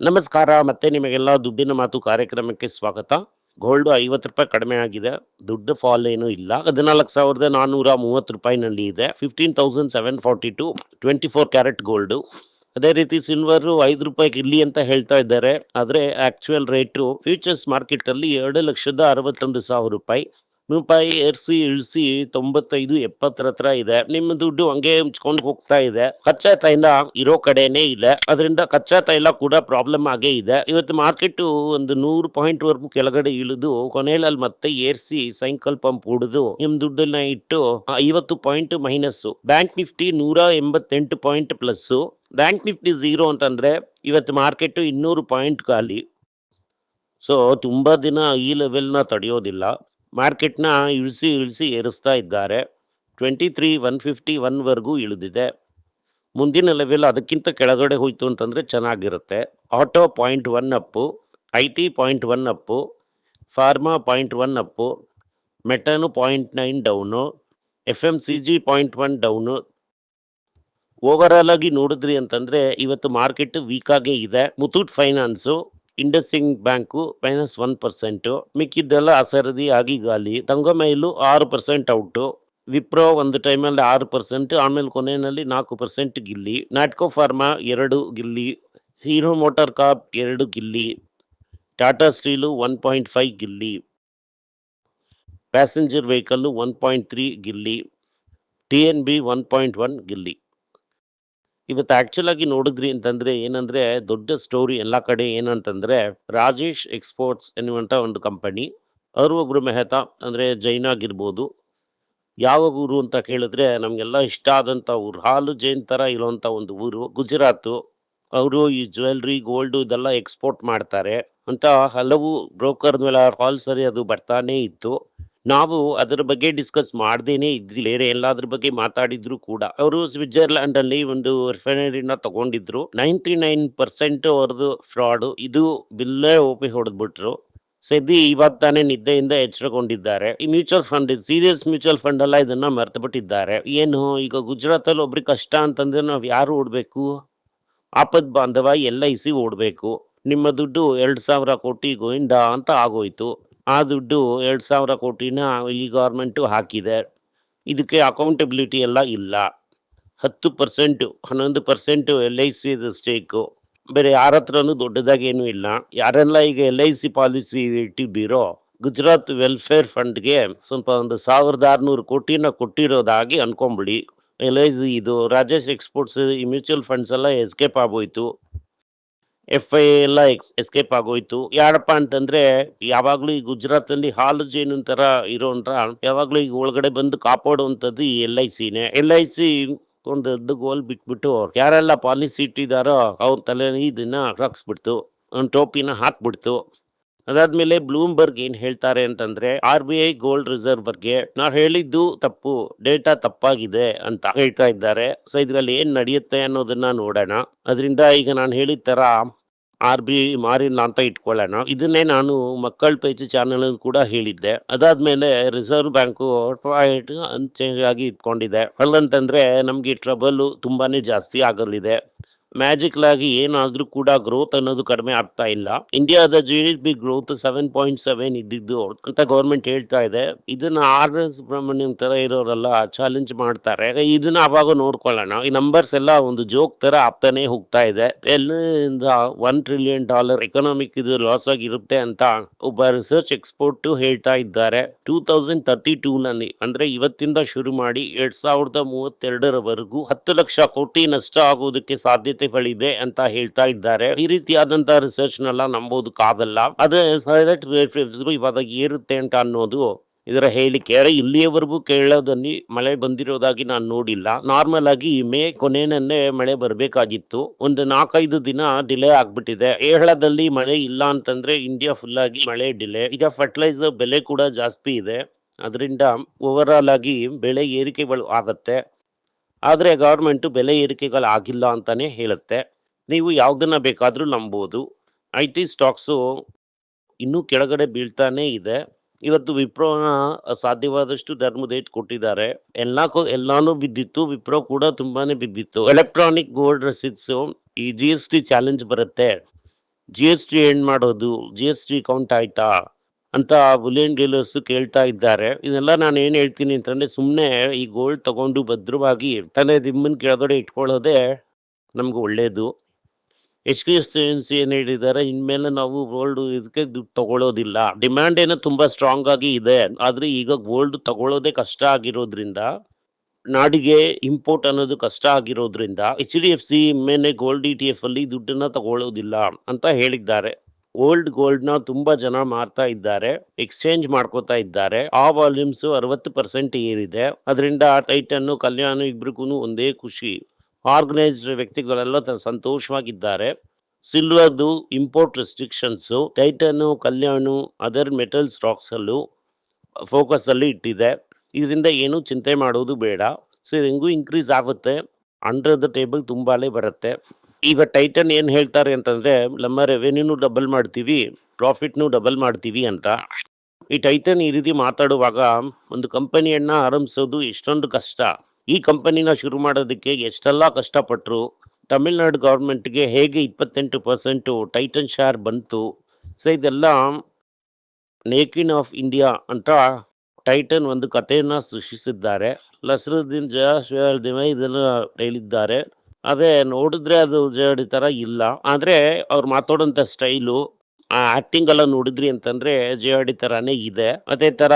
ನಮಸ್ಕಾರ. ಮತ್ತೆ ನಿಮಗೆಲ್ಲ ದುಡ್ಡಿನ ಮಾತು ಕಾರ್ಯಕ್ರಮಕ್ಕೆ ಸ್ವಾಗತ. ಗೋಲ್ಡ್ ₹50 ಕಡಿಮೆ ಆಗಿದೆ. ದುಡ್ಡು ಫಾಲ್ ಏನೂ ಇಲ್ಲ. 14,430 ನಲ್ಲಿ ಇದೆ. 15,742 24 ಕ್ಯಾರೆಟ್ ಗೋಲ್ಡು. ಅದೇ ರೀತಿ ಸಿಲ್ವರು ₹5 ಇರ್ಲಿ ಅಂತ ಹೇಳ್ತಾ ಇದ್ದಾರೆ. ಆದ್ರೆ ಆಕ್ಚುಯಲ್ ರೇಟು ಫ್ಯೂಚರ್ಸ್ ಮಾರ್ಕೆಟ್ ಅಲ್ಲಿ ₹2,61,000 ರೂಪಾಯಿ ಏರ್ಸಿ ಇಳಿಸಿ 95 70 ಹತ್ರ ಇದೆ. ನಿಮ್ಮ ದುಡ್ಡು ಹಂಗೆ ಹಂಚ್ಕೊಂಡು ಹೋಗ್ತಾ ಇದೆ. ಕಚ್ಚಾ ತೈಲ ಇರೋ ಕಡೆನೇ ಇದೆ. ಅದರಿಂದ ಕಚ್ಚಾ ತೈಲ ಕೂಡ ಪ್ರಾಬ್ಲಮ್ ಆಗೇ ಇದೆ. ಇವತ್ತು ಮಾರ್ಕೆಟ್ ಒಂದು 100 ಪಾಯಿಂಟ್ ವರೆಗೂ ಕೆಳಗಡೆ ಇಳಿದು ಕೊನೆಯಲ್ಲಿ ಮತ್ತೆ ಏರ್ಸಿ ಸೈಕಲ್ ಪಂಪ್ ಹೊಡೆದು ನಿಮ್ ದುಡ್ಡನ್ನ ಇಟ್ಟು 50 point minus. Bank Nifty 188 point plus. Bank Nifty 0 ಅಂತಂದ್ರೆ ಇವತ್ತು ಮಾರ್ಕೆಟ್ 200 ಪಾಯಿಂಟ್ ಖಾಲಿ. ಸೊ ತುಂಬಾ ದಿನ ಈ ಲೆವೆಲ್ನ ತಡೆಯೋದಿಲ್ಲ. ಮಾರ್ಕೆಟ್ನ ಇಳಿಸಿ ಏರಿಸ್ತಾ ಇದ್ದಾರೆ. 23,151 ವರೆಗೂ ಇಳಿದಿದೆ. ಮುಂದಿನ ಲೆವೆಲ್ ಅದಕ್ಕಿಂತ ಕೆಳಗಡೆ ಹೋಯ್ತು ಅಂತಂದ್ರೆ ಚೆನ್ನಾಗಿರುತ್ತೆ. Auto 0.1 up, IT 0.1 up, pharma 0.1 up, ಮೆಟನು 0.9 ಡೌನು, FMCG 0.1 ಡೌನು. ಓವರ್ ಆಗಿ ನೋಡಿದ್ರಿ ಅಂತಂದ್ರೆ ಇವತ್ತು ಮಾರ್ಕೆಟ್ ವೀಕ್ ಆಗೇ ಇದೆ. Muthoot finance, IndusInd bank -1%. ಮಿಕ್ಕಿದ್ದೆಲ್ಲ ಅಸರದಿ ಆಗಿ ಗಾಲಿ. ತಂಗಮೈಲು 6% ಔಟು. ವಿಪ್ರೋ ಒಂದು ಟೈಮಲ್ಲಿ 6%, ಆಮೇಲೆ ಕೊನೆಯಲ್ಲಿ 4% ಗಿಲ್ಲಿ. ನಾಟ್ಕೋ ಫಾರ್ಮಾ 2 ಗಿಲ್ಲಿ. ಹೀರೋ ಮೋಟಾರ್ ಕಾರ್ಪ್ 2 ಗಿಲ್ಲಿ. ಟಾಟಾ ಸ್ಟೀಲು 1.5 ಗಿಲ್ಲಿ. ಪ್ಯಾಸೆಂಜರ್ ವೆಹಿಕಲ್ 1.3 ಗಿಲ್ಲಿ. TNB 1.1 ಗಿಲ್ಲಿ. ಇವತ್ತು ಆಕ್ಚುಲ್ ಆಗಿ ನೋಡಿದ್ರಿ ಅಂತಂದ್ರೆ ಏನಂದ್ರೆ ದೊಡ್ಡ ಸ್ಟೋರಿ ಎಲ್ಲ ಕಡೆ ಏನಂತಂದ್ರೆ ರಾಜೇಶ್ ಎಕ್ಸ್ಪೋರ್ಟ್ಸ್ ಎನ್ನುವಂತ ಒಂದು ಕಂಪನಿ. ಅವರು ಒಬ್ರು ಮೆಹತಾ ಅಂದ್ರೆ ಜೈನ್ ಆಗಿರ್ಬೋದು. ಯಾವ ಊರು ಅಂತ ಕೇಳಿದ್ರೆ ನಮ್ಗೆಲ್ಲ ಇಷ್ಟ ಆದಂತ ಊರು, ಹಾಲು ಜೈನ್ ತರ ಇರುವಂತ ಒಂದು ಊರು ಗುಜರಾತ್. ಅವರು ಈ ಜ್ಯುವೆಲ್ರಿ ಗೋಲ್ಡ್ ಇದೆಲ್ಲ ಎಕ್ಸ್ಪೋರ್ಟ್ ಮಾಡ್ತಾರೆ ಅಂತ ಹಲವು ಬ್ರೋಕರ್ ಮೇಲೆ ಕಾಲ್ ಸರಿ ಅದು ಬರ್ತಾನೆ ಇತ್ತು. ನಾವು ಅದರ ಬಗ್ಗೆ ಡಿಸ್ಕಸ್ ಮಾಡ್ದೇನೆ ಇದ್ವಿ. ಬೇರೆ ಎಲ್ಲಾದ್ರ ಬಗ್ಗೆ ಮಾತಾಡಿದ್ರು ಕೂಡ ಅವರು ಸ್ವಿಟ್ಜರ್ಲ್ಯಾಂಡ್ ಅಲ್ಲಿ ಒಂದು ರಿಫೈನರಿನ ತಗೊಂಡಿದ್ರು. 99% ಅವ್ರದ್ದು ಫ್ರಾಡ್. ಇದು ಬಿಲ್ಲೇ ಓಪಿ ಹೊಡೆದ್ಬಿಟ್ರು. ಸೆಬಿ ಇವಾಗ ತಾನೇ ನಿದ್ದೆಯಿಂದ ಎಚ್ಚರಗೊಂಡಿದ್ದಾರೆ. ಈ mutual fund, serious mutual fund ಎಲ್ಲ ಇದನ್ನ ಮರ್ತು ಬಿಟ್ಟಿದ್ದಾರೆ. ಏನು ಈಗ ಗುಜರಾತ್ ಅಲ್ಲಿ ಒಬ್ರಿಗೆ ಕಷ್ಟ ಅಂತಂದ್ರೆ ನಾವ್ ಯಾರು ಓಡ್ಬೇಕು? ಆಪದ್ ಬಾಂಧವ LIC ಓಡ್ಬೇಕು. ನಿಮ್ಮ ದುಡ್ಡು 2,000 ಕೋಟಿ ಗೋವಿಂದ ಅಂತ ಆಗೋಯ್ತು. ಆ ದುಡ್ಡು 2,000 ಕೋಟಿನ ಈ ಗೌರ್ಮೆಂಟು ಹಾಕಿದೆ. ಇದಕ್ಕೆ ಅಕೌಂಟಬಿಲಿಟಿ ಎಲ್ಲ ಇಲ್ಲ. 10%, 11% LIC ಸ್ಟೇಕು. ಬೇರೆ ಯಾರ ಹತ್ರನೂ ದೊಡ್ಡದಾಗಿ ಏನೂ ಇಲ್ಲ. ಯಾರೆಲ್ಲ ಈಗ LIC ಪಾಲಿಸಿ ಇಟ್ಟಿದ್ದೀರೋ ಗುಜರಾತ್ ವೆಲ್ಫೇರ್ ಫಂಡ್ಗೆ ಸ್ವಲ್ಪ ಒಂದು 1,600 ಕೋಟಿನ ಕೊಟ್ಟಿರೋದಾಗಿ ಅನ್ಕೊಂಬಿಡಿ. LIC ಇದು ರಾಜೇಶ್ ಎಕ್ಸ್ಪೋರ್ಟ್ಸ್ ಈ ಮ್ಯೂಚುವಲ್ ಫಂಡ್ಸ್ ಎಲ್ಲ ಎಸ್ಕೇಪ್ ಆಗೋಯ್ತು. FI ಎಲ್ಲ ಎಸ್ಕೇಪ್ ಆಗೋಯ್ತು. ಯಾರಪ್ಪ ಅಂತಂದ್ರೆ ಯಾವಾಗ್ಲೂ ಈ ಗುಜರಾತ್ ಅಲ್ಲಿ ಹಾಲು ಜೇನು ತರ ಇರೋಂದ್ರ ಯಾವಾಗ್ಲೂ ಈಗ ಒಳಗಡೆ ಬಂದು ಕಾಪಾಡುವಂಥದ್ದು ಈ LICನೇ. LIC ಒಂದು ದೊಡ್ಡ ಗೋಲ್ ಬಿಟ್ಬಿಟ್ಟು ಯಾರೆಲ್ಲ ಪಾಲಿಸಿ ಇಟ್ಟಿದಾರೋ ಅವ್ರ ತಲೆ ಇದನ್ನ ಹಾಕ್ಸ್ಬಿಡ್ತು, ಒಂದು ಟೋಪಿನ ಹಾಕ್ಬಿಡ್ತು. ಅದಾದ್ಮೇಲೆ ಬ್ಲೂಮ್ಬರ್ಗ್ ಏನ್ ಹೇಳ್ತಾರೆ ಅಂತಂದ್ರೆ RBI ಗೋಲ್ಡ್ ರಿಸರ್ವ್ ಬಗ್ಗೆ ನಾವು ಹೇಳಿದ್ದು ತಪ್ಪು, ಡೇಟಾ ತಪ್ಪಾಗಿದೆ ಅಂತ ಹೇಳ್ತಾ ಇದ್ದಾರೆ. ಸೊ ಇದ್ರಲ್ಲಿ ಏನ್ ನಡೆಯುತ್ತೆ ಅನ್ನೋದನ್ನ ನೋಡೋಣ. ಅದರಿಂದ ಈಗ ನಾನು ಹೇಳಿದ ತರ RBI ಮಾರಿಲ್ಲ ಅಂತ ಇಟ್ಕೊಳ್ಳೋಣ. ಇದನ್ನೇ ನಾನು ಮಕ್ಕಳ ಪೇಜ್ ಚಾನಲ್ ಕೂಡ ಹೇಳಿದ್ದೆ. ಅದಾದ್ಮೇಲೆ ರಿಸರ್ವ್ ಬ್ಯಾಂಕು ಅನ್ಚೇಂಜ್ ಆಗಿ ಇಟ್ಕೊಂಡಿದೆ. ಅಲ್ಲಂತಂದ್ರೆ ನಮ್ಗೆ ಟ್ರಬಲ್ ತುಂಬಾನೇ ಜಾಸ್ತಿ ಆಗಲಿದೆ. ಮ್ಯಾಜಿಕಲ್ ಆಗಿ ಏನಾದ್ರೂ ಕೂಡ ಗ್ರೋತ್ ಅನ್ನೋದು ಕಡಿಮೆ ಆಗ್ತಾ ಇಲ್ಲ. ಇಂಡಿಯಾದ GDP ಗ್ರೋತ್ 7.7 ಇದ್ದಿದ್ದು ಅಂತ ಗೌರ್ಮೆಂಟ್ ಹೇಳ್ತಾ ಇದೆ. ಇದನ್ನ RS ಸುಬ್ರಹ್ಮಣ್ಯಂ ತರ ಇರೋರೆಲ್ಲ ಚಾಲೆಂಜ್ ಮಾಡ್ತಾರೆ. ಇದನ್ನ ಅವಾಗ ನೋಡ್ಕೊಳ್ಳೋಣ. ಈ ನಂಬರ್ಸ್ ಎಲ್ಲ ಒಂದು ಜೋಕ್ ತರ ಆಗ್ತಾನೆ ಹೋಗ್ತಾ ಇದೆ. ಎಲ್ಲಿಂದ $1 ಟ್ರಿಲಿಯನ್ ಎಕನಾಮಿಕ್ ಇದು ಲಾಸ್ ಆಗಿರುತ್ತೆ ಅಂತ ಒಬ್ಬ ರಿಸರ್ಚ್ ಎಕ್ಸ್ಪರ್ಟ್ ಹೇಳ್ತಾ ಇದ್ದಾರೆ. 2032 ನಲ್ಲಿ ಅಂದ್ರೆ ಇವತ್ತಿಂದ ಶುರು ಮಾಡಿ 2032ರವರೆಗೂ 10 ಲಕ್ಷ ಕೋಟಿ ನಷ್ಟ ಆಗೋದಕ್ಕೆ ಸಾಧ್ಯತೆಗಳಿದೆ ಅಂತ ಹೇಳ್ತಾ ಇದ್ದಾರೆ. ಈ ರೀತಿಯಾದಂತಹ ರಿಸರ್ಚ್ ನೆಲ್ಲ ನಂಬೋದಕ್ಕಾಗಲ್ಲ. ಅದೇ ಇವಾಗ ಏರುತ್ತೆ ಅಂತ ಅನ್ನೋದು ಇದರ ಹೇಳಿಕೆ. ಇಲ್ಲಿಯವರೆಗೂ ಕೇರಳದಲ್ಲಿ ಮಳೆ ಬಂದಿರೋದಾಗಿ ನಾನು ನೋಡಿಲ್ಲ. ನಾರ್ಮಲ್ ಆಗಿ ಮೇ ಕೊನೆಯನ್ನೇ ಮಳೆ ಬರ್ಬೇಕಾಗಿತ್ತು. ಒಂದು 4-5 ದಿನ ಡಿಲೇ ಆಗ್ಬಿಟ್ಟಿದೆ. ಕೇರಳದಲ್ಲಿ ಮಳೆ ಇಲ್ಲ ಅಂತಂದ್ರೆ ಇಂಡಿಯಾ ಫುಲ್ ಆಗಿ ಮಳೆ ಡಿಲೇ. ಈಗ ಫರ್ಟಿಲೈಸರ್ ಬೆಲೆ ಕೂಡ ಜಾಸ್ತಿ ಇದೆ. ಅದರಿಂದ ಓವರ್ ಆಲ್ ಆಗಿ ಬೆಳೆ ಏರಿಕೆಗಳು ಆಗತ್ತೆ. ಆದ್ರೆ ಗವರ್ಮೆಂಟ್ ಬೆಲೆ ಏರಿಕೆಗಳು ಆಗಿಲ್ಲ ಅಂತಾನೆ ಹೇಳುತ್ತೆ. ನೀವು ಯಾವ್ದನ್ನ ಬೇಕಾದ್ರೂ ನಂಬೋದು. IT ಸ್ಟಾಕ್ಸು ಇನ್ನೂ ಕೆಳಗಡೆ ಬೀಳ್ತಾನೆ ಇದೆ. ಇವತ್ತು ವಿಪ್ರೋನ ಸಾಧ್ಯವಾದಷ್ಟು ಧರ್ಮದೇಟ್ ಕೊಟ್ಟಿದ್ದಾರೆ. ಎಲ್ಲಾನು ಬಿದ್ದಿತ್ತು. ವಿಪ್ರೋ ಕೂಡ ತುಂಬಾನೇ ಬಿದ್ದಿತ್ತು. ಎಲೆಕ್ಟ್ರಾನಿಕ್ ಗೋಲ್ಡ್ ರಸೀಟ್ಸ್ ಈ GST ಚಾಲೆಂಜ್ ಬರುತ್ತೆ. ಜಿ ಎಸ್ ಟಿ ಏನ್ ಮಾಡೋದು, ಜಿ ಎಸ್ ಟಿ ಕೌಂಟ್ ಆಯ್ತಾ ಅಂತ ಬುಲಿಯನ್ ಡೀಲರ್ಸ್ ಕೇಳ್ತಾ ಇದ್ದಾರೆ. ಇದೆಲ್ಲ ನಾನು ಏನ್ ಹೇಳ್ತೀನಿ ಅಂತಂದ್ರೆ, ಸುಮ್ಮನೆ ಈ ಗೋಲ್ಡ್ ತಗೊಂಡು ಭದ್ರವಾಗಿ ತಲೆ ದಿಮ್ಮನ್ ಕೆಳಗಡೆ ಇಟ್ಕೊಳ್ಳೋದೇ ನಮ್ಗೆ ಒಳ್ಳೇದು. ಎಚ್ ಡಿ ಎಫ್ ಸಿ ಏನ್ ಹೇಳಿದ್ದಾರೆ, ಇನ್ಮೇಲೆ ನಾವು ಗೋಲ್ಡ್ ಇದಕ್ಕೆ ದುಡ್ಡು ತಗೊಳ್ಳೋದಿಲ್ಲ. ಡಿಮ್ಯಾಂಡ್ ಏನೋ ತುಂಬಾ ಸ್ಟ್ರಾಂಗ್ ಆಗಿ ಇದೆ, ಆದ್ರೆ ಈಗ ಗೋಲ್ಡ್ ತಗೊಳ್ಳೋದೇ ಕಷ್ಟ ಆಗಿರೋದ್ರಿಂದ, ನಾಡಿಗೆ ಇಂಪೋರ್ಟ್ ಅನ್ನೋದು ಕಷ್ಟ ಆಗಿರೋದ್ರಿಂದ ಎಚ್ ಡಿ ಎಫ್ ಸಿ ಮೇಲೆ ಗೋಲ್ಡ್ ಇ ಟಿ ಎಫ್ ಅಲ್ಲಿ ದುಡ್ಡನ್ನ ತಗೊಳ್ಳೋದಿಲ್ಲ ಅಂತ ಹೇಳಿದ್ದಾರೆ. ಗೋಲ್ಡ್ನ ತುಂಬಾ ಜನ ಮಾರ್ತಾ ಇದ್ದಾರೆ, ಎಕ್ಸ್ಚೇಂಜ್ ಮಾಡ್ಕೋತಾ ಇದ್ದಾರೆ. ಆ ವಾಲ್ಯೂಮ್ಸ್ 60% ಏರಿದೆ. ಅದರಿಂದ ಟೈಟನ್ ಕಲ್ಯಾಣ ಇಬ್ರಿಗೂ ಒಂದೇ ಖುಷಿ. ಆರ್ಗನೈಸ್ಡ್ ವ್ಯಕ್ತಿಗಳೆಲ್ಲ ಸಂತೋಷವಾಗಿದ್ದಾರೆ. ಸಿಲ್ವರ್ದು ಇಂಪೋರ್ಟ್ ರೆಸ್ಟ್ರಿಕ್ಷನ್ಸ್ ಟೈಟನ್ ಕಲ್ಯಾಣ ಅದರ್ ಮೆಟಲ್ ಸ್ಟಾಕ್ಸ್ ಅಲ್ಲೂ ಫೋಕಸ್ ಅಲ್ಲಿ ಇಟ್ಟಿದೆ. ಇದರಿಂದ ಏನು ಚಿಂತೆ ಮಾಡೋದು ಬೇಡ. ಸರ್ ಹೆಂಗೂ ಇನ್ಕ್ರೀಸ್ ಆಗುತ್ತೆ, ಅಂಡರ್ ದ ಟೇಬಲ್ ತುಂಬಾನೇ ಬರುತ್ತೆ. ಈಗ ಟೈಟನ್ ಏನು ಹೇಳ್ತಾರೆ ಅಂತಂದ್ರೆ, ನಮ್ಮ ರೆವೆನ್ಯೂನು ಡಬಲ್ ಮಾಡ್ತೀವಿ, ಪ್ರಾಫಿಟ್ನು ಡಬಲ್ ಮಾಡ್ತೀವಿ ಅಂತ. ಈ ಟೈಟನ್ ಈ ರೀತಿ ಮಾತಾಡುವಾಗ ಒಂದು ಕಂಪನಿಯನ್ನ ಆರಂಭಿಸೋದು ಎಷ್ಟೊಂದು ಕಷ್ಟ. ಈ ಕಂಪನಿನ ಶುರು ಮಾಡೋದಕ್ಕೆ ಎಷ್ಟೆಲ್ಲ ಕಷ್ಟಪಟ್ಟರು. ತಮಿಳ್ನಾಡು ಗೌರ್ಮೆಂಟ್ಗೆ ಹೇಗೆ 28% ಟೈಟನ್ ಶೇರ್ ಬಂತು. ಸೊ ಇದೆಲ್ಲ ನೇಕಿನ್ ಆಫ್ ಇಂಡಿಯಾ ಅಂತ ಟೈಟನ್ ಒಂದು ಕಥೆಯನ್ನ ಸೃಷ್ಟಿಸಿದ್ದಾರೆ. ನಸರುದ್ದೀನ್ ಜಯಶ್ವೇರ್ದಿಮೆ ಇದನ್ನು ಹೇಳಿದ್ದಾರೆ. ಅದೇ ನೋಡಿದ್ರೆ ಅದು ಜಡಿ ತರ ಇಲ್ಲ, ಆದ್ರೆ ಅವ್ರು ಮಾತಾಡೋಂಥ ಸ್ಟೈಲು, ಆ ಆಕ್ಟಿಂಗ್ ಎಲ್ಲ ನೋಡಿದ್ರಿ ಅಂತಂದ್ರೆ ಜಡಿ ತರಾನೇ ಇದೆ. ಅದೇ ತರ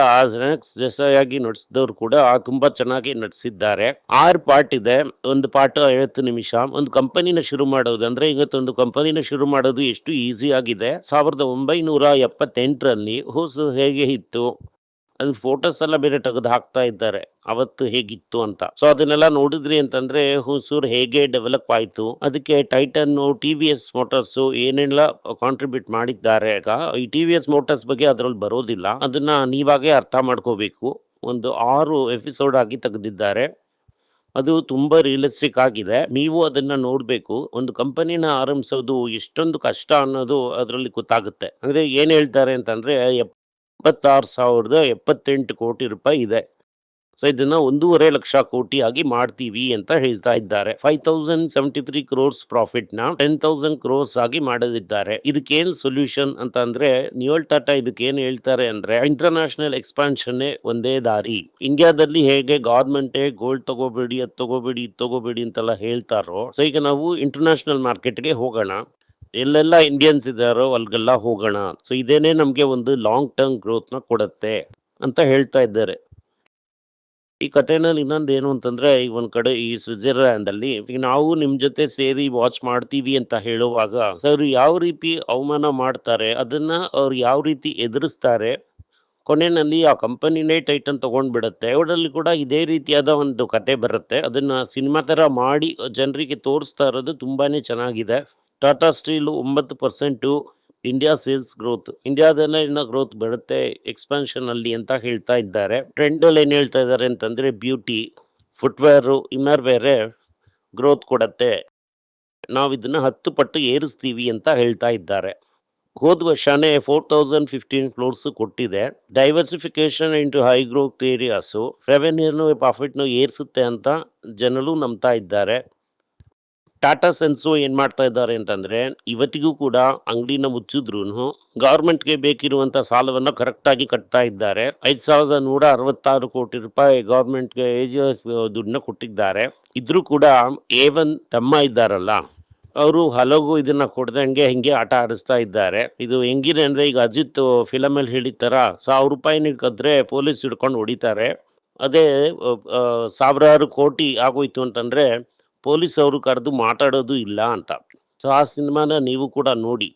ಜಸಾಗಿ ನಟಿಸಿದವ್ರು ಕೂಡ ತುಂಬಾ ಚೆನ್ನಾಗಿ ನಟಿಸಿದ್ದಾರೆ. 6 ಪಾರ್ಟ್ ಇದೆ, ಒಂದು ಪಾರ್ಟ್ 50 ನಿಮಿಷ. ಒಂದು ಕಂಪನಿನ ಶುರು ಮಾಡೋದು ಅಂದ್ರೆ, ಇವತ್ತೊಂದು ಕಂಪನಿನ ಶುರು ಮಾಡೋದು ಎಷ್ಟು ಈಸಿ ಆಗಿದೆ. 1978ರಲ್ಲಿ ಹೊಸು ಹೇಗೆ ಇತ್ತು, ಅದು ಫೋಟೋಸ್ ಎಲ್ಲ ಬೇರೆ ತೆಗೆದು ಹಾಕ್ತಾ ಇದ್ದಾರೆ ಅವತ್ತು ಹೇಗಿತ್ತು ಅಂತ. ಸೊ ಅದನ್ನೆಲ್ಲ ನೋಡಿದ್ರಿ ಅಂತಂದ್ರೆ ಹುಸೂರ್ ಹೇಗೆ ಡೆವಲಪ್ ಆಯ್ತು, ಅದಕ್ಕೆ ಟೈಟನ್ ಟಿ ವಿ ಎಸ್ ಮೋಟಾರ್ಸ್ ಏನೆಲ್ಲ ಕಾಂಟ್ರಿಬ್ಯೂಟ್ ಮಾಡಿದ್ದಾರೆ. ಈಗ ಈ ಟಿ ವಿ ಎಸ್ ಮೋಟಾರ್ಸ್ ಬಗ್ಗೆ ಅದ್ರಲ್ಲಿ ಬರೋದಿಲ್ಲ, ಅದನ್ನ ನೀವಾಗೆ ಅರ್ಥ ಮಾಡ್ಕೋಬೇಕು. ಒಂದು 6 ಎಪಿಸೋಡ್ ಆಗಿ ತೆಗೆದಿದ್ದಾರೆ. ಅದು ತುಂಬಾ ರಿಯಲಿಸ್ಟಿಕ್ ಆಗಿದೆ, ನೀವು ಅದನ್ನ ನೋಡ್ಬೇಕು. ಒಂದು ಕಂಪನಿನ ಆರಂಭಿಸೋದು ಎಷ್ಟೊಂದು ಕಷ್ಟ ಅನ್ನೋದು ಅದರಲ್ಲಿ ಗೊತ್ತಾಗುತ್ತೆ. ಅಂದ್ರೆ ಏನ್ ಹೇಳ್ತಾರೆ ಅಂತಂದ್ರೆ, 76,078 ಕೋಟಿ ರೂಪಾಯಿ ಇದೆ. ಸೊ ಇದನ್ನ 1.5 ಲಕ್ಷ ಕೋಟಿ ಆಗಿ ಮಾಡ್ತೀವಿ ಅಂತ ಹೇಳ್ತಾ ಇದ್ದಾರೆ. 5073 ಕ್ರೋರ್ಸ್ ಪ್ರಾಫಿಟ್ ನ 10,000 ಕ್ರೋರ್ಸ್ ಆಗಿ ಮಾಡದಿದ್ದಾರೆ. ಇದಕ್ಕೇನ್ ಸೊಲ್ಯೂಷನ್ ಅಂತ ಅಂದ್ರೆ, ನಿಯೋಲ್ ಟಾಟಾ ಇದಕ್ಕೇನ್ ಹೇಳ್ತಾರೆ ಅಂದ್ರೆ, ಇಂಟರ್ನ್ಯಾಷನಲ್ ಎಕ್ಸ್ಪಾನ್ಷನ್ ಒಂದೇ ದಾರಿ. ಇಂಡಿಯಾದಲ್ಲಿ ಹೇಗೆ ಗವರ್ಮೆಂಟ್ ಗೋಲ್ಡ್ ತಗೋಬೇಡಿ, ಅದ್ ತಗೋಬೇಡಿ, ಇದ್ ತಗೋಬೇಡಿ ಅಂತೆಲ್ಲ ಹೇಳ್ತಾರೋ, ಸೊ ಈಗ ನಾವು ಇಂಟರ್ನ್ಯಾಷನಲ್ ಮಾರ್ಕೆಟ್ಗೆ ಹೋಗೋಣ, ಎಲ್ಲೆಲ್ಲ ಇಂಡಿಯನ್ಸ್ ಇದ್ದಾರೋ ಅಲ್ಗೆಲ್ಲ ಹೋಗೋಣ. ಸೊ ಇದೇನೆ ನಮ್ಗೆ ಒಂದು ಲಾಂಗ್ ಟರ್ಮ್ ಗ್ರೋತ್ ನ ಕೊಡುತ್ತೆ ಅಂತ ಹೇಳ್ತಾ ಇದ್ದಾರೆ. ಈ ಕಥೆನಲ್ಲಿ ಇನ್ನೊಂದು ಏನು ಅಂತಂದ್ರೆ, ಈಗ ಒಂದ್ ಕಡೆ ಈ ಸ್ವಿಟ್ಜರ್ಲ್ಯಾಂಡ್ ಅಲ್ಲಿ ಈಗ ನಾವು ನಿಮ್ ಜೊತೆ ಸೇರಿ ವಾಚ್ ಮಾಡ್ತೀವಿ ಅಂತ ಹೇಳುವಾಗ ಸರ್ ಯಾವ ರೀತಿ ಅವಮಾನ ಮಾಡ್ತಾರೆ, ಅದನ್ನ ಅವ್ರು ಯಾವ ರೀತಿ ಎದುರಿಸ್ತಾರೆ, ಕೊನೆಯಲ್ಲಿ ಆ ಕಂಪನಿನೇ ಟೈಟನ್ ತಗೊಂಡ್ಬಿಡುತ್ತೆ. ಅವರಲ್ಲಿ ಕೂಡ ಇದೇ ರೀತಿಯಾದ ಒಂದು ಕತೆ ಬರುತ್ತೆ. ಅದನ್ನ ಸಿನಿಮಾ ತರ ಮಾಡಿ ಜನರಿಗೆ ತೋರಿಸ್ತಾ ಇರೋದು ತುಂಬಾನೇ ಚೆನ್ನಾಗಿದೆ. Tata steel 9% India sales growth, ಇಂಡಿಯಾದಲ್ಲೇ ಇನ್ನ ಗ್ರೋತ್ ಬರುತ್ತೆ ಎಕ್ಸ್ಪಾನ್ಷನ್ ಅಲ್ಲಿ ಅಂತ ಹೇಳ್ತಾ ಇದ್ದಾರೆ. ಟ್ರೆಂಡ್ ಅಲ್ಲಿ ಏನ್ ಹೇಳ್ತಾ ಇದ್ದಾರೆ ಅಂತಂದ್ರೆ, ಬ್ಯೂಟಿ, ಫುಟ್ವೇರ್, ಇನ್ನರ್ ವೇರೆ ಗ್ರೋತ್ ಕೊಡತ್ತೆ, ನಾವು ಇದನ್ನ 10 ಪಟ್ಟು ಏರಿಸ್ತೀವಿ ಅಂತ ಹೇಳ್ತಾ ಇದ್ದಾರೆ. ಹೋದ ವರ್ಷನೇ 4015 ಫ್ಲೋರ್ಸ್ ಕೊಟ್ಟಿದೆ. Diversification into high growth areas ರೆವೆನ್ಯೂನು ಪ್ರಾಫಿಟ್ನು ಏರಿಸುತ್ತೆ ಅಂತ ಜನರು ನಂಬ್ತಾ ಇದ್ದಾರೆ. ಟಾಟಾ ಸನ್ಸು ಏನ್ ಮಾಡ್ತಾ ಇದ್ದಾರೆ ಅಂತಂದ್ರೆ, ಇವತ್ತಿಗೂ ಕೂಡ ಅಂಗಡಿನ ಮುಚ್ಚಿದ್ರು ಗವರ್ಮೆಂಟ್ಗೆ ಬೇಕಿರುವಂತ ಸಾಲವನ್ನ ಕರೆಕ್ಟ್ ಆಗಿ ಕಟ್ತಾ ಇದ್ದಾರೆ. 5,166 ಕೋಟಿ ರೂಪಾಯಿ ಗವರ್ಮೆಂಟ್ಗೆ ದುಡ್ಡನ್ನ ಕೊಟ್ಟಿದ್ದಾರೆ. ಇದ್ರೂ ಕೂಡ A1 ತಮ್ಮ ಇದ್ದಾರಲ್ಲ, ಅವರು ಹಲವು ಇದನ್ನ ಕೊಡ್ದಂಗೆ ಹಿಂಗೆ ಆಟ ಆಡಿಸ್ತಾ ಇದ್ದಾರೆ. ಇದು ಹೆಂಗಿದೆ ಅಂದ್ರೆ, ಈಗ ಅಜಿತ್ ಫಿಲಮ್ ಅಲ್ಲಿ ಹೇಳಿದ ತರ 1,000 ರೂಪಾಯಿ ಕದ್ರೆ ಪೊಲೀಸ್ ಹಿಡ್ಕೊಂಡು ಹೊಡಿತಾರೆ. ಅದೇ ಸಾವಿರಾರು ಕೋಟಿ ಆಗೋಯ್ತು ಅಂತಂದ್ರೆ ಪೊಲೀಸ್ ಅವರು ಕರೆದು ಮಾತಾಡೋದು ಇಲ್ಲ ಅಂತ. ಸೊ ಆ ಸಿನಿಮಾನ ನೀವು ಕೂಡ ನೋಡಿ.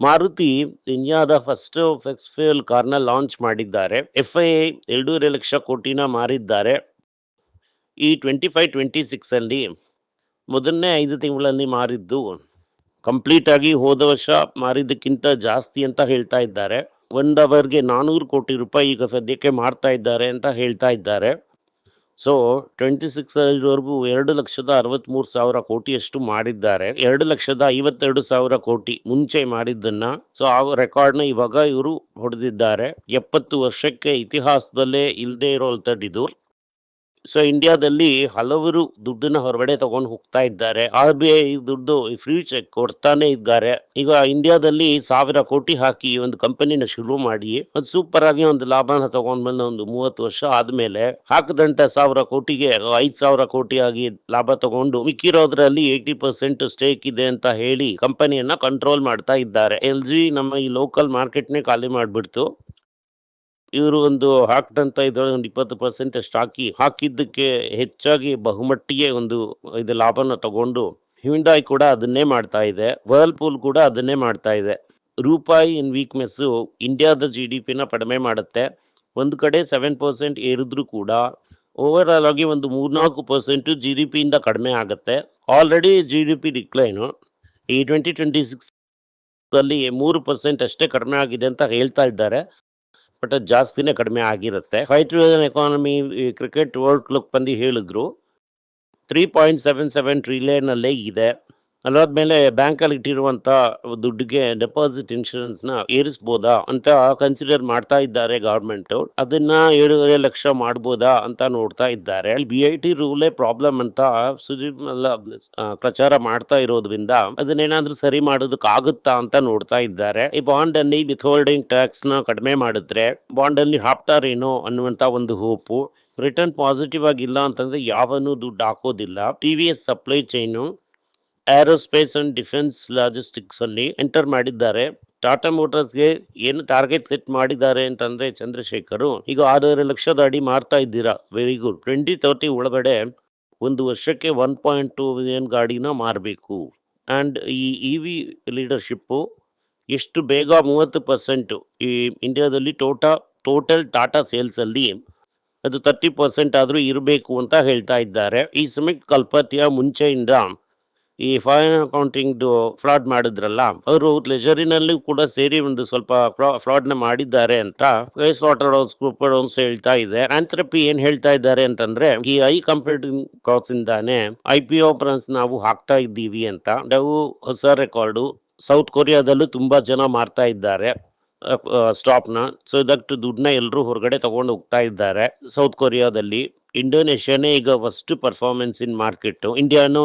ಮಾರುತಿ ಇಂಡಿಯಾದ ಫಸ್ಟ್ ಫ್ಲೆಕ್ಸ್ ಕಾರ್ನ ಲಾಂಚ್ ಮಾಡಿದ್ದಾರೆ. FIA 2.5 ಲಕ್ಷ ಕೋಟಿನ ಮಾರಿದ್ದಾರೆ. ಈ 25-26 ಅಲ್ಲಿ ಮೊದಲನೇ 5 ತಿಂಗಳಲ್ಲಿ ಮಾರಿದ್ದು ಕಂಪ್ಲೀಟ್ ಆಗಿ ಹೋದ ವರ್ಷ ಮಾರಿದ್ದಕ್ಕಿಂತ ಜಾಸ್ತಿ ಅಂತ ಹೇಳ್ತಾ ಇದ್ದಾರೆ. 1 ಅವರ್ಗೆ 400 ಕೋಟಿ ರೂಪಾಯಿ ಈಗ ಸದ್ಯಕ್ಕೆ ಮಾರ್ತಾ ಇದ್ದಾರೆ ಅಂತ ಹೇಳ್ತಾ ಇದ್ದಾರೆ. ಸೊ 26ವರೆಗೂ 2,63,000 ಕೋಟಿಯಷ್ಟು ಮಾಡಿದ್ದಾರೆ. 2,52,000 ಕೋಟಿ ಮುಂಚೆ ಮಾಡಿದ್ದನ್ನ. ಸೊ ಆ ರೆಕಾರ್ಡ್ನ ಇವಾಗ ಇವರು ಹೊಡೆದಿದ್ದಾರೆ. 70 ವರ್ಷಕ್ಕೆ ಇತಿಹಾಸದಲ್ಲೇ ಇಲ್ಲದೆ ಇರೋಂಥದ್ದು ಇದು. ಸೊ ಇಂಡಿಯಾದಲ್ಲಿ ಹಲವರು ದುಡ್ಡನ್ನ ಹೊರಗಡೆ ತಗೊಂಡು ಹೋಗ್ತಾ ಇದ್ದಾರೆ. RBI ದುಡ್ಡು ಫ್ರೀ ಚೆಕ್ ಕೊಡ್ತಾನೆ ಇದ್ದಾರೆ. ಈಗ ಇಂಡಿಯಾದಲ್ಲಿ 1,000 ಕೋಟಿ ಹಾಕಿ ಒಂದು ಕಂಪನಿನ ಶುರು ಮಾಡಿ ಅದು ಸೂಪರ್ ಆಗಿ ಒಂದು ಲಾಭನ ತಗೊಂಡ್ಬಂದು ಒಂದು 30 ವರ್ಷ ಆದ್ಮೇಲೆ ಹಾಕದಂತ 1,000 ಕೋಟಿಗೆ 5,000 ಕೋಟಿ ಆಗಿ ಲಾಭ ತಗೊಂಡು ಮಿಕ್ಕಿರೋದ್ರಲ್ಲಿ 80% ಸ್ಟೇಕ್ ಇದೆ ಅಂತ ಹೇಳಿ ಕಂಪನಿಯನ್ನ ಕಂಟ್ರೋಲ್ ಮಾಡ್ತಾ ಇದ್ದಾರೆ. LG ನಮ್ಮ ಈ ಲೋಕಲ್ ಮಾರ್ಕೆಟ್ನೇ ಖಾಲಿ ಮಾಡ್ಬಿಡ್ತು. ಇವರು ಒಂದು ಹಾಕ್ದಂತ ಇದ್ರೊಳಗೆ ಒಂದು 20% ಅಷ್ಟು ಹಾಕಿದ್ದಕ್ಕೆ ಹೆಚ್ಚಾಗಿ ಬಹುಮಟ್ಟಿಗೆ ಒಂದು ಇದು ಲಾಭನ ತಗೊಂಡು ಹ್ಯುಂಡಾಯ್ ಕೂಡ ಅದನ್ನೇ ಮಾಡ್ತಾ ಇದೆ. ವರ್ಲ್ಪೂಲ್ ಕೂಡ ಅದನ್ನೇ ಮಾಡ್ತಾ ಇದೆ. ರೂಪಾಯಿ ಇನ್ ವೀಕ್ನೆಸ್ಸು ಇಂಡಿಯಾದ GDPನ ಕಡಿಮೆ ಮಾಡುತ್ತೆ. ಒಂದು ಕಡೆ 7% ಏರಿದ್ರು ಕೂಡ ಓವರ್ ಆಲ್ ಆಗಿ ಒಂದು 3-4% GDPಯಿಂದ ಕಡಿಮೆ ಆಗುತ್ತೆ. ಆಲ್ರೆಡಿ GDP ಡಿಕ್ಲೈನು ಈ 2026 ಅಲ್ಲಿ 3% ಅಷ್ಟೇ ಕಡಿಮೆ ಆಗಿದೆ ಅಂತ ಹೇಳ್ತಾ ಇದ್ದಾರೆ. ಬಟ್ ಅದು ಜಾಸ್ತಿನೇ ಕಡಿಮೆ ಆಗಿರುತ್ತೆ. 5 trillion economy cricket world club ಬಂದು ಹೇಳಿದ್ರು 3.77 ಟ್ರಿಲಿಯನ್ ಅಲ್ಲೇ ಇದೆ. ಅದಾದ್ಮೇಲೆ ಬ್ಯಾಂಕಲ್ಲಿ ಇಟ್ಟಿರುವಂತ ದುಡ್ಡಿಗೆ ಡೆಪಾಸಿಟ್ ಇನ್ಶೂರೆನ್ಸ್ನ ಏರಿಸ್ಬೋದಾ ಅಂತ ಕನ್ಸಿಡರ್ ಮಾಡ್ತಾ ಇದ್ದಾರೆ ಗವರ್ಮೆಂಟ್. ಅದನ್ನ 7.5 ಲಕ್ಷ ಮಾಡ್ಬೋದಾ ಅಂತ ನೋಡ್ತಾ ಇದ್ದಾರೆ. BIT ರೂಲೇ ಪ್ರಾಬ್ಲಮ್ ಅಂತ ಪ್ರಚಾರ ಮಾಡ್ತಾ ಇರೋದ್ರಿಂದ ಅದನ್ನೇನಾದ್ರೂ ಸರಿ ಮಾಡೋದಕ್ಕಾಗುತ್ತಾ ಅಂತ ನೋಡ್ತಾ ಇದ್ದಾರೆ. ಈ ಬಾಂಡ್ ಅಲ್ಲಿ ವಿಥೋಲ್ಡಿಂಗ್ ಟ್ಯಾಕ್ಸ್ ನ ಕಡಿಮೆ ಮಾಡಿದ್ರೆ ಬಾಂಡ್ ಅಲ್ಲಿ ಹಾಕ್ತಾರೇನೋ ಅನ್ನುವಂತ ಒಂದು ಹೋಪು. ರಿಟರ್ನ್ ಪಾಸಿಟಿವ್ ಆಗಿಲ್ಲ ಅಂತಂದ್ರೆ ಯಾವನು ದುಡ್ಡು ಹಾಕೋದಿಲ್ಲ. TVS supply chain aerospace and defence logistics ಅಲ್ಲಿ ಎಂಟರ್ ಮಾಡಿದ್ದಾರೆ. ಟಾಟಾ ಮೋಟಾರ್ಸ್ಗೆ ಏನು ಟಾರ್ಗೆಟ್ ಸೆಟ್ ಮಾಡಿದ್ದಾರೆ ಅಂತಂದ್ರೆ ಚಂದ್ರಶೇಖರ್ ಈಗ 6.5 ಲಕ್ಷದ ಅಡಿ ಮಾರ್ತಾ ಇದ್ದೀರಾ, ವೆರಿ ಗುಡ್. 2030 ಒಳಗಡೆ ಒಂದು ವರ್ಷಕ್ಕೆ 1.2 ಮಿಲಿಯನ್ ಗಾಡಿನ ಮಾರಬೇಕು. ಅಂಡ್ ಈ EV ಲೀಡರ್ಶಿಪ್ಪು ಎಷ್ಟು ಬೇಗ 30% ಈ ಇಂಡಿಯಾದಲ್ಲಿ ಟೋಟಲ್ ಟಾಟಾ ಸೇಲ್ಸ್ ಅಲ್ಲಿ ಅದು 30% ಆದ್ರೂ ಇರಬೇಕು ಅಂತ ಹೇಳ್ತಾ ಇದ್ದಾರೆ. ಈ ಸುಮಿತ್ ಕಲ್ಪತಿಯ ಮುಂಚೆಯಿಂದ ಈ ಫಾರಿನ್ ಅಕೌಂಟಿಂಗ್ ಫ್ರಾಡ್ ಮಾಡಿದ್ರಲ್ಲ, ಅವರು ಲೆಜರಿನಲ್ಲಿ ಕೂಡ ಸೇರಿ ಒಂದು ಸ್ವಲ್ಪ ಫ್ರಾಡ್ ನ ಮಾಡಿದ್ದಾರೆ ಅಂತ ಪ್ರೈಸ್ ವಾಟರ್ ಹೌಸ್ ಕೂಪರ್ಸ್ ಹೇಳ್ತಾ ಇದೆ. ಆಂಥ್ರಪಿ ಏನ್ ಹೇಳ್ತಾ ಇದ್ದಾರೆ ಅಂತಂದ್ರೆ ಈ ಕಂಪ್ಯೂಟಿಂಗ್ ಕಾಸ್ಟ್ ಇಂದಾನೆ IPO ಪ್ರನ್ಸ್ ನಾವು ಹಾಕ್ತಾ ಇದ್ದೀವಿ ಅಂತ. ನಾವು ಹೊಸ ರೆಕಾರ್ಡು. ಸೌತ್ ಕೊರಿಯಾದಲ್ಲೂ ತುಂಬಾ ಜನ ಮಾರ್ತಾ ಇದ್ದಾರೆ ಸ್ಟಾಕ್ನ. ಸೊ ಇದಕ್ಕೆ ದುಡ್ಡನ್ನ ಎಲ್ಲರೂ ಹೊರಗಡೆ ತಗೊಂಡು ಹೋಗ್ತಾ ಇದ್ದಾರೆ ಸೌತ್ ಕೊರಿಯಾದಲ್ಲಿ. ಇಂಡೋನೇಷ್ಯಾನೇ ಈಗ ಫಸ್ಟ್ ಪರ್ಫಾರ್ಮೆನ್ಸ್ ಇನ್ ಮಾರ್ಕೆಟ್.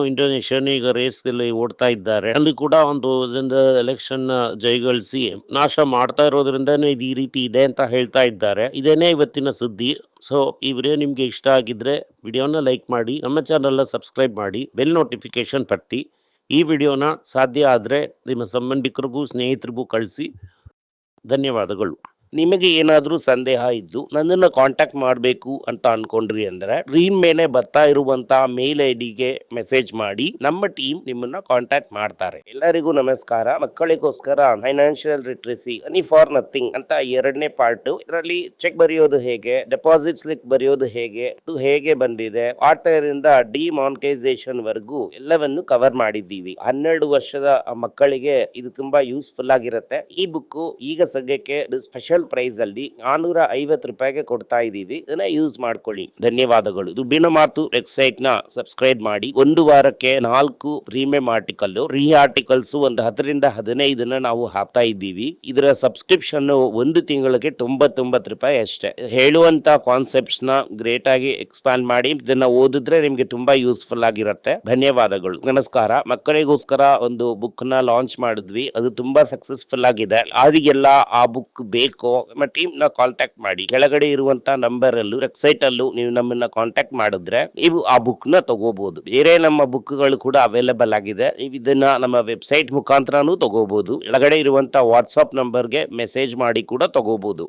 ಇಂಡೋನೇಷ್ಯಾನೇ ಈಗ ರೇಸ್ ಅಲ್ಲಿ ಓಡ್ತಾ ಇದ್ದಾರೆ. ಅಲ್ಲಿ ಕೂಡ ಒಂದು ಎಲೆಕ್ಷನ್ ಜಯಗಳಿಸಿ ನಾಶ ಮಾಡ್ತಾ ಇರೋದ್ರಿಂದನೇ ಇದು ಈ ರೀತಿ ಇದೆ ಅಂತ ಹೇಳ್ತಾ ಇದ್ದಾರೆ. ಇದೇನೇ ಇವತ್ತಿನ ಸುದ್ದಿ. ಸೊ ಈ ವಿಡಿಯೋ ನಿಮ್ಗೆ ಇಷ್ಟ ಆಗಿದ್ರೆ ವಿಡಿಯೋನ ಲೈಕ್ ಮಾಡಿ, ನಮ್ಮ ಚಾನಲ್ನ ಸಬ್ಸ್ಕ್ರೈಬ್ ಮಾಡಿ, ಬೆಲ್ ನೋಟಿಫಿಕೇಶನ್ ತಟ್ಟಿ. ಈ ವಿಡಿಯೋನ ಸಾಧ್ಯ ಆದರೆ ನಿಮ್ಮ ಸಂಬಂಧಿಕರಿಗೂ ಸ್ನೇಹಿತರಿಗೂ ಕಳಿಸಿ. ಧನ್ಯವಾದಗಳು. ನಿಮಗೆ ಏನಾದರೂ ಸಂದೇಹ ಇದ್ದು ನನ್ನನ್ನು ಕಾಂಟ್ಯಾಕ್ಟ್ ಮಾಡಬೇಕು ಅಂತ ಅನ್ಕೊಂಡ್ರಿ ಅಂದ್ರೆ ಸ್ಕ್ರೀನ್ ಮೇಲೆ ಬರ್ತಾ ಇರುವಂತ ಮೇಲ್ ಐಡಿಗೆ ಮೆಸೇಜ್ ಮಾಡಿ, ನಮ್ಮ ಟೀಮ್ ನಿಮ್ಮನ್ನ ಕಾಂಟ್ಯಾಕ್ಟ್ ಮಾಡ್ತಾರೆ. ಎಲ್ಲರಿಗೂ ನಮಸ್ಕಾರ. ಮಕ್ಕಳಿಗೋಸ್ಕರ financial literacy money for nothing ಅಂತ 2ನೇ ಪಾರ್ಟ್. ಇದರಲ್ಲಿ ಚೆಕ್ ಬರೆಯೋದು ಹೇಗೆ, ಡೆಪಾಸಿಟ್ ಸ್ಲಿಪ್ ಬರೆಯೋದು ಹೇಗೆ, ಇದು ಹೇಗೆ ಬಂದಿದೆ, ಆಟದಿಂದ ಡಿಮಾನಿಟೈಸೇಷನ್ ವರೆಗೂ ಎಲ್ಲವನ್ನು ಕವರ್ ಮಾಡಿದ್ದೀವಿ. 12 ವರ್ಷದ ಮಕ್ಕಳಿಗೆ ಇದು ತುಂಬಾ ಯೂಸ್ಫುಲ್ ಆಗಿರುತ್ತೆ. ಈ ಬುಕ್ ಈಗ ಸದ್ಯಕ್ಕೆ ಸ್ಪೆಷಲ್ ಪ್ರೈಸ್ ಅಲ್ಲಿ 450 ರೂಪಾಯಿಗೆ ಕೊಡ್ತಾ ಇದೀವಿ. ಇದನ್ನ ಯೂಸ್ ಮಾಡ್ಕೊಳ್ಳಿ. ಧನ್ಯವಾದಗಳು. ದುಡ್ಡಿನ ಮಾತು ವೆಬ್ಸೈಟ್ ನ ಸಬ್ಸ್ಕ್ರೈಬ್ ಮಾಡಿ. ಒಂದು ವಾರಕ್ಕೆ 4 ಪ್ರೀಮಿಯಂ ಆರ್ಟಿಕಲ್, ರೀ ಆರ್ಟಿಕಲ್ಸ್ ಒಂದು 10ರಿಂದ 15 ನಾವು ಹಾಕ್ತಾ ಇದ್ದೀವಿ. ಇದರ ಸಬ್ಸ್ಕ್ರಿಪ್ಷನ್ ಒಂದು ತಿಂಗಳಿಗೆ 99 ರೂಪಾಯಿ ಅಷ್ಟೇ. ಹೇಳುವಂತ ಕಾನ್ಸೆಪ್ಟ್ಸ್ ನ ಗ್ರೇಟ್ ಆಗಿ ಎಕ್ಸ್ಪ್ಯಾಂಡ್ ಮಾಡಿ ಇದನ್ನ ಓದಿದ್ರೆ ನಿಮ್ಗೆ ತುಂಬಾ ಯೂಸ್ಫುಲ್ ಆಗಿರುತ್ತೆ. ಧನ್ಯವಾದಗಳು. ನಮಸ್ಕಾರ. ಮಕ್ಕಳಿಗೋಸ್ಕರ ಒಂದು ಬುಕ್ ನ ಲಾಂಚ್ ಮಾಡಿದ್ವಿ. ಅದು ತುಂಬಾ ಸಕ್ಸಸ್ಫುಲ್ ಆಗಿದೆ. ಯಾರಿಗೆಲ್ಲ ಆ ಬುಕ್ ಬೇಕು ನಮ್ಮ ಟೀಮ್ ನ ಕಾಂಟ್ಯಾಕ್ಟ್ ಮಾಡಿ. ಕೆಳಗಡೆ ಇರುವಂತ ನಂಬರ್ ಅಲ್ಲೂ ವೆಬ್ಸೈಟ್ ಅಲ್ಲೂ ನೀವು ನಮ್ಮನ್ನ ಕಾಂಟ್ಯಾಕ್ಟ್ ಮಾಡಿದ್ರೆ ನೀವು ಆ ಬುಕ್ ನ ತಗೋಬಹುದು. ಬೇರೆ ನಮ್ಮ ಬುಕ್ ಗಳು ಕೂಡ ಅವೈಲೇಬಲ್ ಆಗಿದೆ. ನೀವು ಇದನ್ನ ನಮ್ಮ ವೆಬ್ಸೈಟ್ ಮುಖಾಂತರನೂ ತಗೋಬಹುದು. ಕೆಳಗಡೆ ಇರುವಂತ ವಾಟ್ಸ್ಆಪ್ ನಂಬರ್ಗೆ ಮೆಸೇಜ್ ಮಾಡಿ ಕೂಡ ತಗೋಬಹುದು.